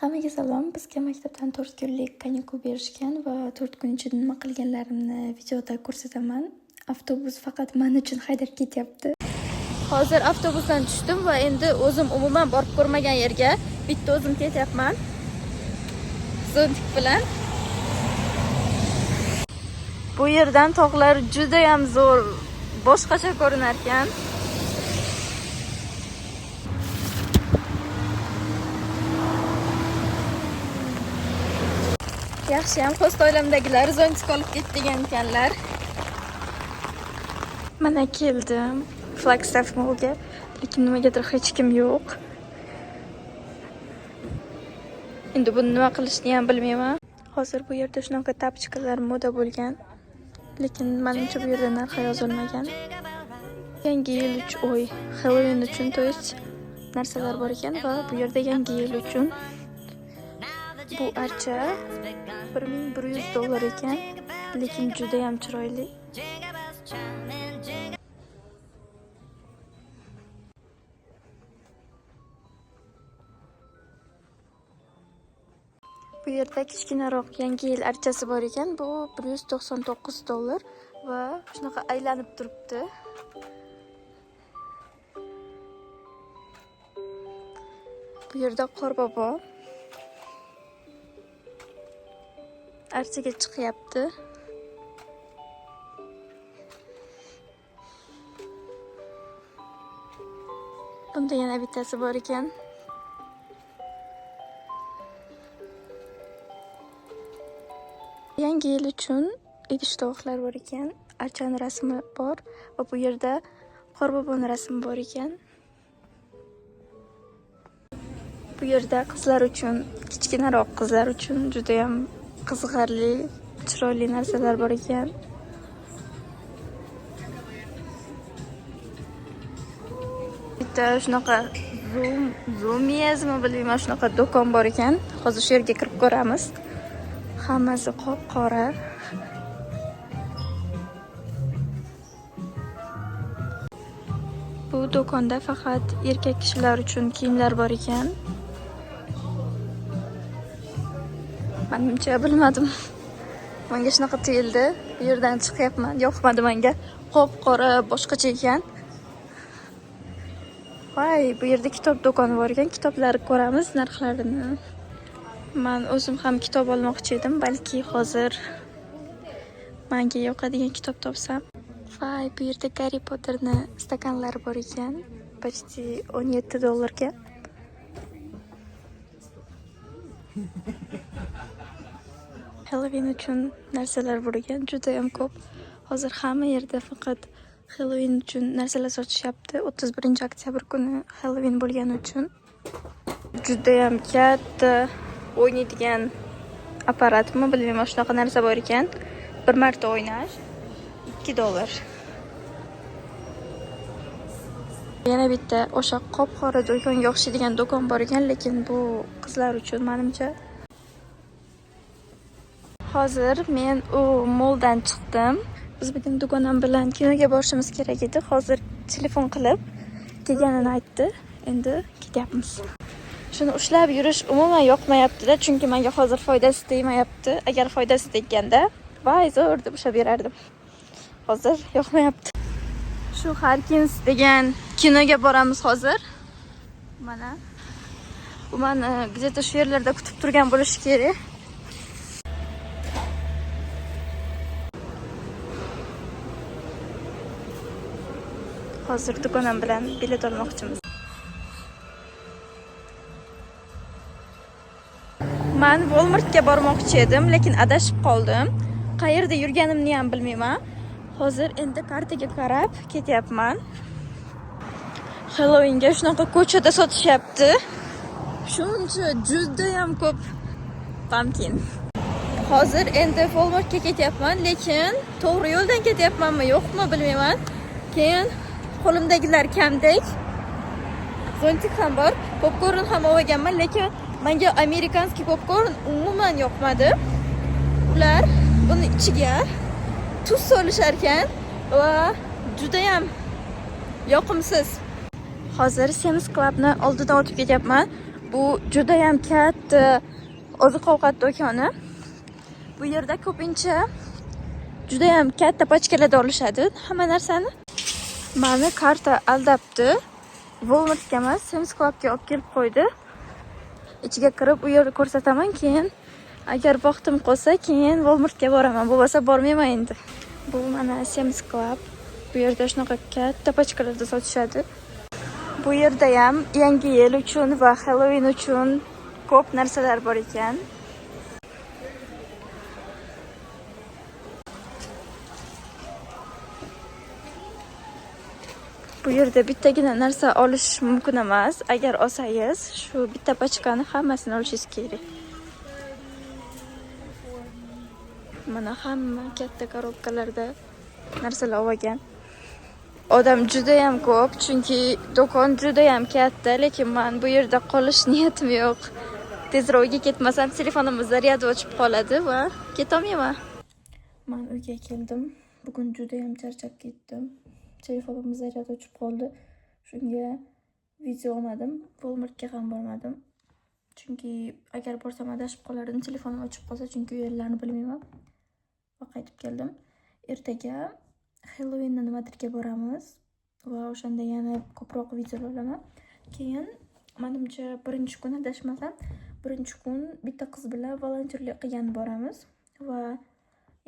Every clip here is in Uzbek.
Hammaga salom. Bizga maktabdan 4 kunlik kanikul berishgan va 4 kun ichida nima qilganlarimni videoda ko'rsataman. Avtobus faqat men uchun haydab ketyapti. Hozir avtobusdan tushdim va endi o'zim umuman borib ko'rmagan yerga bitta o'zim ketyapman. Zontik bilan. Bu yerdan tog'lar juda ham zo'r, boshqacha ko'rinar ekan. Yaxshiyam post oilamdagilar zontik olib ketgan ekanlar. Mana keldim Flagstaff Mallga, lekin nimagadir hech kim yo'q. Endi buni nima qilishni ham bilmayman. Hozir bu yerda shunaqa tapchikalar moda bo'lgan, lekin menimcha bu yerda narxi yozilmagan. Yangi yil uchun, Halloween uchun to'yis narsalar bor ekan va bu yerda yangi yil uchun bu archa $1100 ekan, lekin juda ham chiroyli. Bu yerda kichkinaroq yangi yil archasi bor ekan, bu $199 va shunaqa aylanib turibdi. Bu yerda Qorbobo archaga chiqyapti. Bunda yana bittasi bor ekan. Yangi yil uchun idish tovoqlar bor ekan, archaning rasmi bor va bu yerda Qorboboning rasmi bor ekan. Bu yerda qizlar uchun, kichkinaroq qizlar uchun juda ham qiziqarli, chiroyli narsalar bor ekan. Bitta shunaqa zoomiyazmi bilmayman, shunaqa do'kon bor ekan. Hozir shu yerga kirib ko'ramiz. Hammasi qop-qora. Bu do'konda faqat erkak kishilar uchun kiyimlar bor ekan. Menimcha bilmadim. Menga shunaqa tuyuldi. Bu yerdan chiqyapman, yoqmadi menga. Qop-qora, boshqacha ekan. Voy, bu yerda kitob do'koni bor ekan. Kitoblarni ko'ramiz, narxlarini. Men o'zim ham kitob olmoqchi edim, balki hozir menga yoqadigan kitob topsam. Voy, bu yerda Harry Potterning stakanlari bor ekan, почти $17 ga. Halloween uchun narsalar bor ekan, juda ham ko'p. Hozir hamma yerda faqat Halloween uchun narsalar sotishyapti. 31-oktyabr kuni Halloween bo'lgani uchun. Juda ham katta o'ynaydigan apparatmi, bilmayman, shunaqa narsa bor ekan. Bir marta o'ynash $2. Yana bitta o'sha qop-qora do'konga o'xshaydigan do'kon bor ekan, lekin bu qizlar uchun menimcha. Hozir men u molldan chiqdim. Biz bugun dugonam bilan kinoga borishimiz kerak edi. Hozir telefon qilib kelganini aytdi. Endi ketyapmiz. Shuni ushlab yurish umuman yoqmayapti-da, chunki menga hozir foydasi tegmayapti. Agar foydasi tegganda, voy zo'r deb ushlab yurardim. Hozir yoqmayapti. Shu Harkins degan kinoga boramiz hozir. Mana bu meni где-то shu yerlarda kutib turgan bo'lishi kerak. Hozir dugonam bilan bilet olmoqchimiz. Men Walmartga bormoqchi edim, lekin adashib qoldim. Qayerda yurganimni ham bilmayman. Hozir endi kartaga qarab ketyapman. Halloweenga shunaqa ko'chada sotishyapti. Shuncha juda ham ko'p pumpkin. Hozir endi Walmartga ketyapman, lekin to'g'ri yo'ldan ketyapmanmi, yo'qmi bilmayman. Keyin qo'limdagilar kamdek. Zontik ham bor, popkorn ham olganman, lekin menga amerikanskiy popkorn umuman yoqmadi. Ular buni ichiga tuz solishar ekan va juda ham yoqimsiz. Hozir Sam's Clubni oldidan o'tib ketyapman. Bu juda ham katta oziq-ovqat do'koni. Bu yerda ko'pincha juda ham katta pachkalarda olishadi hamma narsani. Mani karta aldabdi. Walmartga emas, Sam's Clubga olib kelib qo'ydi. Ichiga kirib u yerni ko'rsataman, keyin agar vaqtim qolsa, keyin Walmartga boraman. Bo'lmasa bormayman endi. Bu mana Sam's Club. Bu yerda shunaqa katta pachkalarda sotishadi. Bu yerda ham yangi yil uchun va Halloween uchun ko'p narsalar bor ekan. Bu yerda bittagina narsa olish mumkin emas. Agar olsangiz, shu bitta pachkani hammasini olishingiz kerak. Mana hamma katta korobkalarda narsalar olgan. Odam juda ham ko'p, chunki do'kon juda ham katta, lekin men bu yerda qolish niyatim yo'q. Tezroq uyga ketmasam, telefonimda zaryadi o'chib qoladi va ketolmayman. Men uyga keldim. Bugun juda ham charchab ketdim. Telefonimda zaryadi o'chib qoldi. Shunga video olmadim. Walmartga ham bormadim. Chunki agar borsam adashib qolardim, telefonim o'chib qolsa, chunki yerlarni bilmayman. Va qaytib keldim. Ertaga Halloween nimadirga boramiz va o'shanda yana ko'proq videolar olaman. Keyin menimcha birinchi kun adashmasam, birinchi kun bitta qiz bilan volontyorlik qilgan boramiz va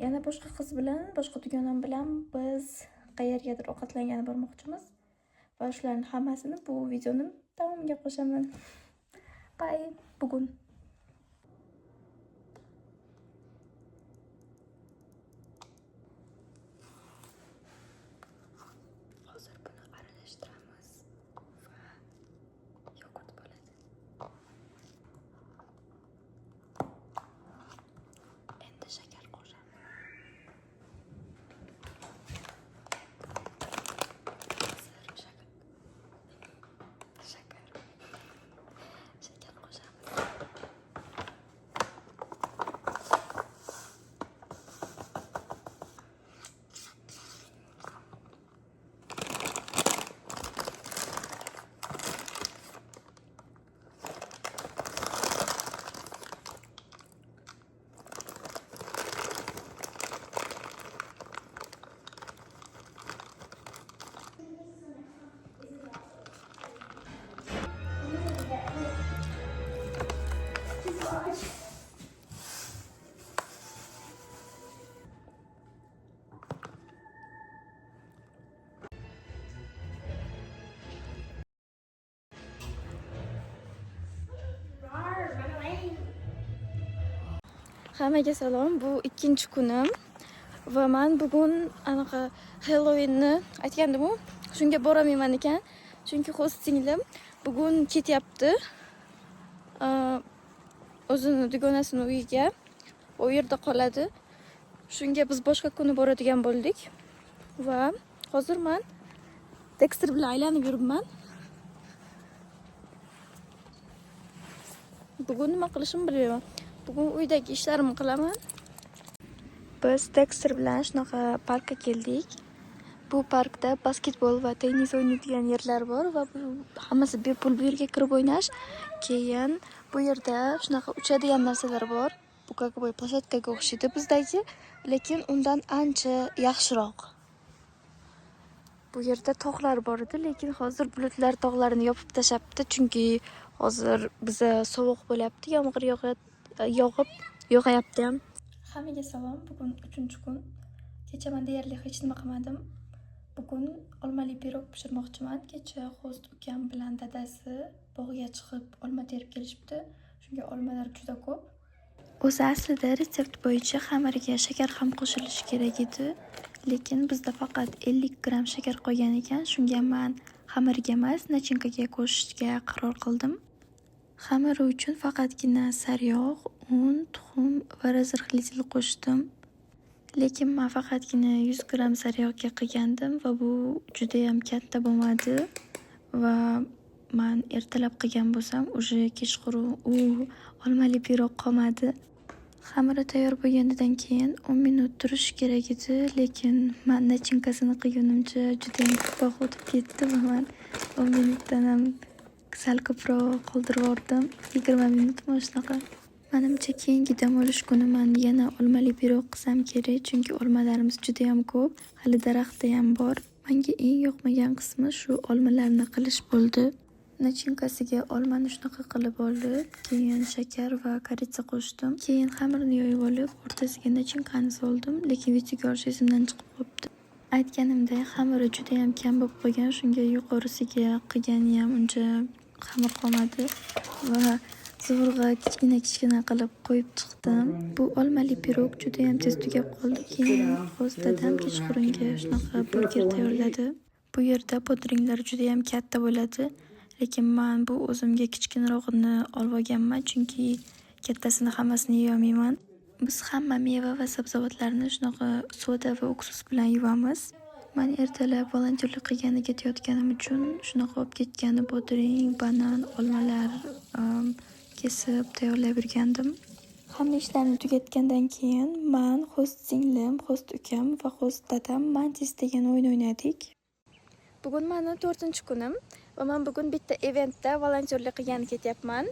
yana boshqa qiz bilan, boshqa dugonam bilan biz qayergadir ovqatlangani bormoqchimiz. Va shularning hammasini bu videoning tavomiga qo'shaman. Bye. Bugun hammaga salom. Bu ikkinchi kunim va men bugun anaqa Halloweenni aytgandim-ku, shunga boramayman ekan, chunki host singlim bugun ketyapti. O'zini dugonasini uyiga, u yerda qoladi. Shunga biz boshqa kuni boradigan bo'ldik va hozir men Dexter bilan aylanib yuribman. Bugun nima qilishimni bilmayman. Bugun uydagi ishlarimni qilaman. Biz Dexter bilan shunaqa parkka keldik. Bu parkda basketbol va tennis o'ynaydigan yerlar bor va bu hammasi bepul bu yerga kirib o'ynash. Keyin bu yerda shunaqa uchadigan narsalar bor. Bu какой площадкаga o'xshaydi bizdagi, lekin undan ancha yaxshiroq. Bu yerda tog'lar bor edi, lekin hozir bulutlar tog'larni yopib tashlabdi, chunki hozir biza sovuq bo'lyapti, yomg'ir yog'ayapti ham. Hammaga salom. Bugun 3-kun. Kecha men deyarli hech nima qilmadim. Bugun olmali pirog pishirmoqchiman. Kecha host ukam bilan dadasi bog'ga chiqib olma terib kelishibdi. Shunga olmalar juda ko'p. O'zi aslida retsept bo'yicha xamiriga shakar ham qo'shilishi kerak edi, lekin bizda faqat 50 gram shakar qolgan ekan. Shunga men xamiriga emas, nachinkaga qo'shishga qaror qildim. Xamiri uchun faqatgina sariyog', un, tuxum va razrixlitil qo'shdim. Lekin men faqatgina 100 gram sariyog'ga qilgandim va bu juda ham katta bo'lmadi va men ertalab qilgan bo'lsam, uje kechqurun olmali pirog qolmadi. Xamiri tayyor bo'lganidan keyin 10 minut turishi kerak edi, lekin men nachinkasini qilgunimcha juda ham ko'p o'tib ketdi va men 10 minutdan ham sal ko'proq qoldirib yubordim. 20 minutmi shunaqa. Menimcha keyingi dam olish kuni men yana olmali pirog qilsam kerak, chunki olmalarimiz juda ham ko'p. Hali daraxtda ham bor. Menga eng yoqmagan qismi shu olmalarni qilish bo'ldi. Nachinkasiga olmani shunaqa qilib olib, keyin shakar va koritsa qo'shdim. Keyin xamirni yoyib olib, o'rtasiga nachinkani soldim, lekin videoga olish esimdan chiqib qolibdi. Aytganimdek, xamiri juda ham kam bo'lib qolgan, shunga yuqorisiga qilgani ham uncha xamir qolmadi va zo'rg'a kichkina qilib qo'yib chiqdim. Bu olmali pirog juda ham tez tugab qoldi. Keyin dadam kechqurunga shunaqa burger tayyorladi. Bu yerda bodringlar juda ham katta bo'ladi, lekin men bu o'zimga kichkinarog'ini olib olganman, chunki kattasini hammasini yeyolmayman. Biz hamma meva va sabzavotlarni shunaqa soda va uksus bilan yuvamiz. Men ertalab volontyorlik qilgani ketayotganim uchun shunaqa olib ketgani bodring, banan, olmalar kesib tayyorlab yurgandim. Hamma ishlarni tugatgandan keyin men, host singlim, host ukam va host dadam Mantis degan o'yin o'ynadik. Bugun meni 4-kunim va men bugun bitta eventda volontyorlik qilgani ketyapman.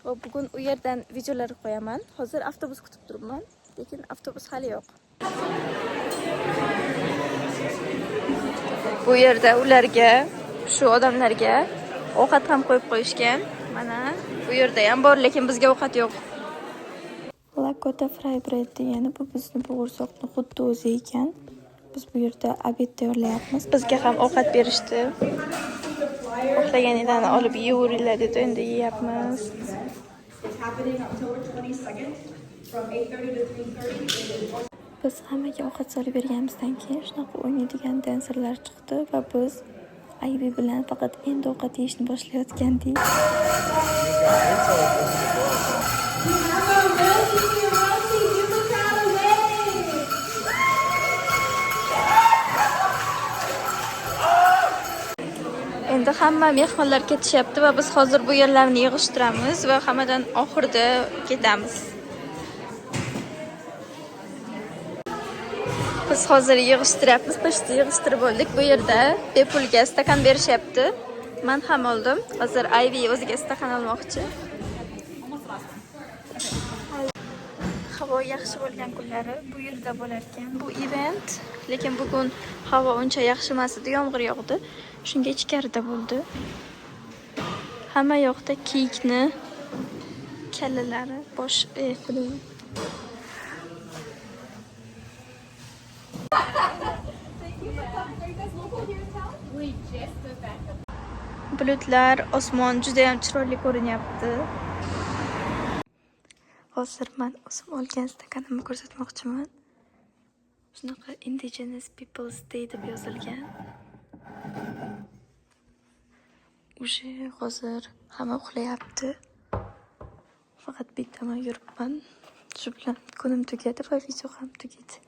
Va bugun u yerdan videolar qo'yaman. Hozir avtobus kutib turibman, lekin avtobus hali yo'q. Bu yerda ularga, shu odamlarga ovqat ham qo'yib qo'yishgan. Mana bu yerda ham bor, lekin bizga ovqat yo'q. Lakota fry bread degani bu bizni bo'g'irsoqni xuddi o'zi ekan. Biz bu yerda obed tayyorlayapmiz. Bizga ham ovqat berishdi. Xohlaganinglarni olib yeyaveringlar deb endi yeyapmiz. Biz hammaga ovqat solib berganimizdan keyin shunaqa o'ynaydigan danserlar chiqdi va biz Ivy bilan faqat endi ovqat yeyishni boshlayotgandik. Endi hamma mehmonlar ketishyapti va biz hozir bu yerlarni yig'ishtiramiz va hammadan oxirida ketamiz. Biz hozir yig'ishtiryapmiz, pochta yig'ishtirib oldik. Bu yerda bepulga stakan berishyapti. Men ham oldim. Hozir Ivy o'ziga stakan olmoqchi. Havo yaxshi bo'lgan kunlari bu yerda bo'lar ekan. Bu event, lekin bugun havo uncha yaxshi emas edi, yomg'ir yog'di. Shunga ichkarida bo'ldi. Hamma yoqda kiyikni kallalari, bulutlar, osmon juda ham chiroyli ko'rinyapti. Hozir men o'zim olgan stakanimni ko'rsatmoqchiman. Shunaqa Indigenous Peoples Day deb yozilgan. O'sha hozir hamma uxlayapti. Faqat bittaman yuribman. Shu bilan kunim tugadi va video ham tugadi.